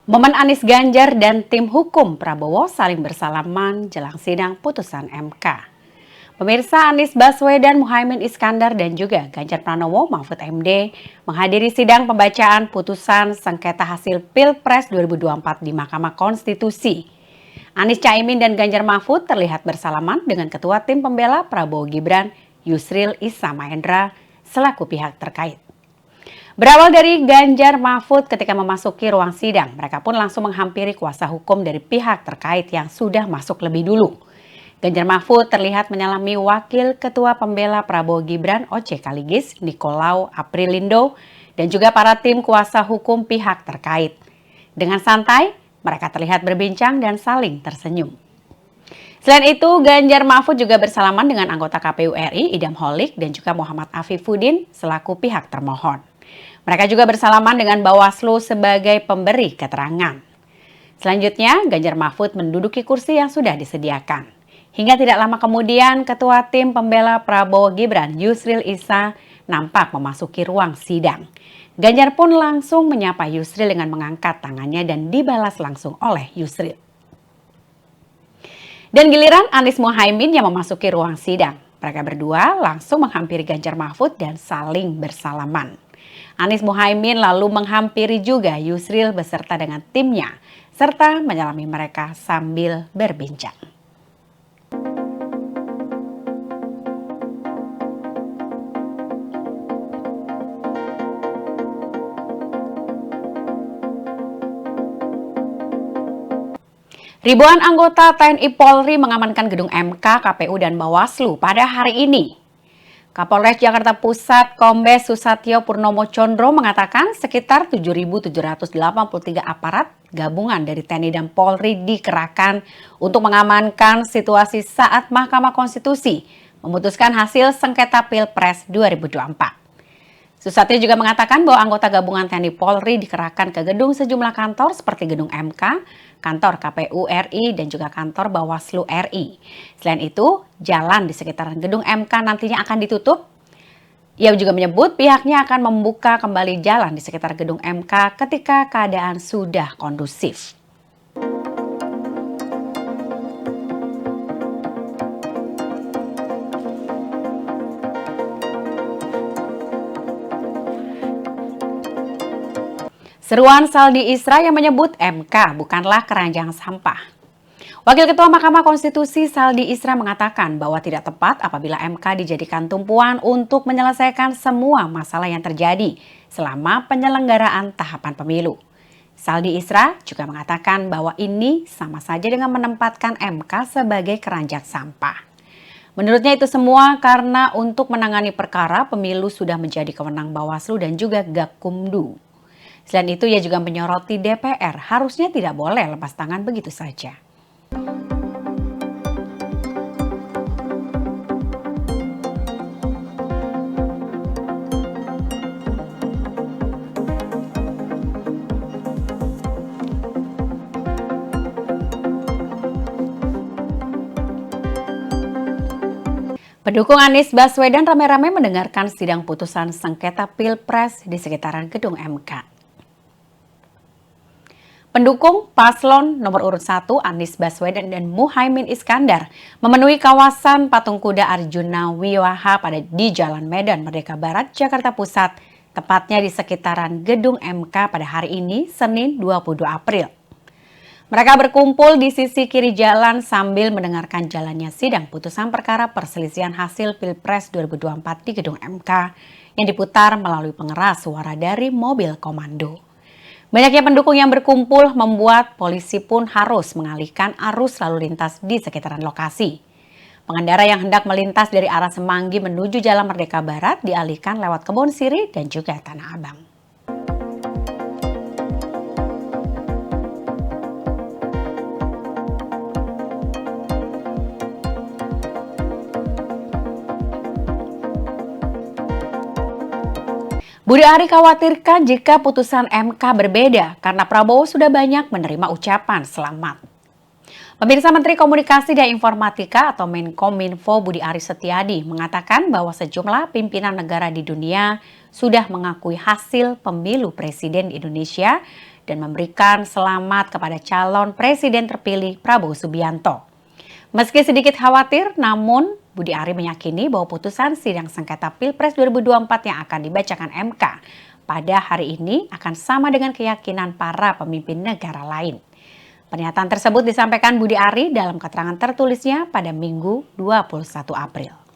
Momen Anies Ganjar dan tim hukum Prabowo saling bersalaman jelang sidang putusan MK. Pemirsa, Anies Baswedan, Muhaimin Iskandar, dan juga Ganjar Pranowo Mahfud MD menghadiri sidang pembacaan putusan sengketa hasil Pilpres 2024 di Mahkamah Konstitusi. Anies, Caimin, dan Ganjar Mahfud terlihat bersalaman dengan Ketua Tim Pembela Prabowo Gibran, Yusril Issa Mahendra, selaku pihak terkait. Berawal dari Ganjar Mahfud ketika memasuki ruang sidang, mereka pun langsung menghampiri kuasa hukum dari pihak terkait yang sudah masuk lebih dulu. Ganjar Mahfud terlihat menyalami Wakil Ketua Pembela Prabowo Gibran Oce Kaligis, Nicolau Aprilindo, dan juga para tim kuasa hukum pihak terkait. Dengan santai, mereka terlihat berbincang dan saling tersenyum. Selain itu, Ganjar Mahfud juga bersalaman dengan anggota KPU RI Idam Holik dan juga Muhammad Afifuddin selaku pihak termohon. Mereka juga bersalaman dengan Bawaslu sebagai pemberi keterangan. Selanjutnya, Ganjar Mahfud menduduki kursi yang sudah disediakan. Hingga tidak lama kemudian, Ketua Tim Pembela Prabowo Gibran, Yusril Issa, nampak memasuki ruang sidang. Ganjar pun langsung menyapa Yusril dengan mengangkat tangannya dan dibalas langsung oleh Yusril. Dan giliran Anies Muhaimin yang memasuki ruang sidang. Mereka berdua langsung menghampiri Ganjar Mahfud dan saling bersalaman. Anies Muhaimin lalu menghampiri juga Yusril beserta dengan timnya, serta menyalami mereka sambil berbincang. Ribuan anggota TNI Polri mengamankan gedung MK, KPU, dan Bawaslu pada hari ini. Kapolres Jakarta Pusat Kombes Susatyo Purnomo Condro mengatakan sekitar 7.783 aparat gabungan dari TNI dan Polri dikerahkan untuk mengamankan situasi saat Mahkamah Konstitusi memutuskan hasil sengketa Pilpres 2024. Susatyo juga mengatakan bahwa anggota gabungan TNI Polri dikerahkan ke gedung sejumlah kantor seperti gedung MK, kantor KPU RI, dan juga kantor Bawaslu RI. Selain itu, jalan di sekitaran gedung MK nantinya akan ditutup. Ia juga menyebut pihaknya akan membuka kembali jalan di sekitar gedung MK ketika keadaan sudah kondusif. Seruan Saldi Isra yang menyebut MK bukanlah keranjang sampah. Wakil Ketua Mahkamah Konstitusi Saldi Isra mengatakan bahwa tidak tepat apabila MK dijadikan tumpuan untuk menyelesaikan semua masalah yang terjadi selama penyelenggaraan tahapan pemilu. Saldi Isra juga mengatakan bahwa ini sama saja dengan menempatkan MK sebagai keranjang sampah. Menurutnya itu semua karena untuk menangani perkara pemilu sudah menjadi kewenang Bawaslu dan juga Gakumdu. Selain itu, ia juga menyoroti DPR harusnya tidak boleh lepas tangan begitu saja. Pendukung Anies Baswedan ramai-ramai mendengarkan sidang putusan sengketa Pilpres di sekitaran gedung MK. Pendukung paslon nomor urut 1 Anies Baswedan dan Muhaimin Iskandar memenuhi kawasan patung kuda Arjuna Wiwaha di Jalan Medan Merdeka Barat, Jakarta Pusat, tepatnya di sekitaran gedung MK pada hari ini, Senin 22 April. Mereka berkumpul di sisi kiri jalan sambil mendengarkan jalannya sidang putusan perkara perselisihan hasil Pilpres 2024 di gedung MK yang diputar melalui pengeras suara dari mobil komando. Banyaknya pendukung yang berkumpul membuat polisi pun harus mengalihkan arus lalu lintas di sekitaran lokasi. Pengendara yang hendak melintas dari arah Semanggi menuju Jalan Merdeka Barat dialihkan lewat Kebon Siri dan juga Tanah Abang. Budi Ari khawatirkan jika putusan MK berbeda karena Prabowo sudah banyak menerima ucapan selamat. Pemirsa, Menteri Komunikasi dan Informatika atau Menkominfo Budi Ari Setiadi mengatakan bahwa sejumlah pimpinan negara di dunia sudah mengakui hasil pemilu presiden di Indonesia dan memberikan selamat kepada calon presiden terpilih Prabowo Subianto. Meski sedikit khawatir, namun Budi Ari meyakini bahwa putusan sidang sengketa Pilpres 2024 yang akan dibacakan MK pada hari ini akan sama dengan keyakinan para pemimpin negara lain. Pernyataan tersebut disampaikan Budi Ari dalam keterangan tertulisnya pada Minggu 21 April.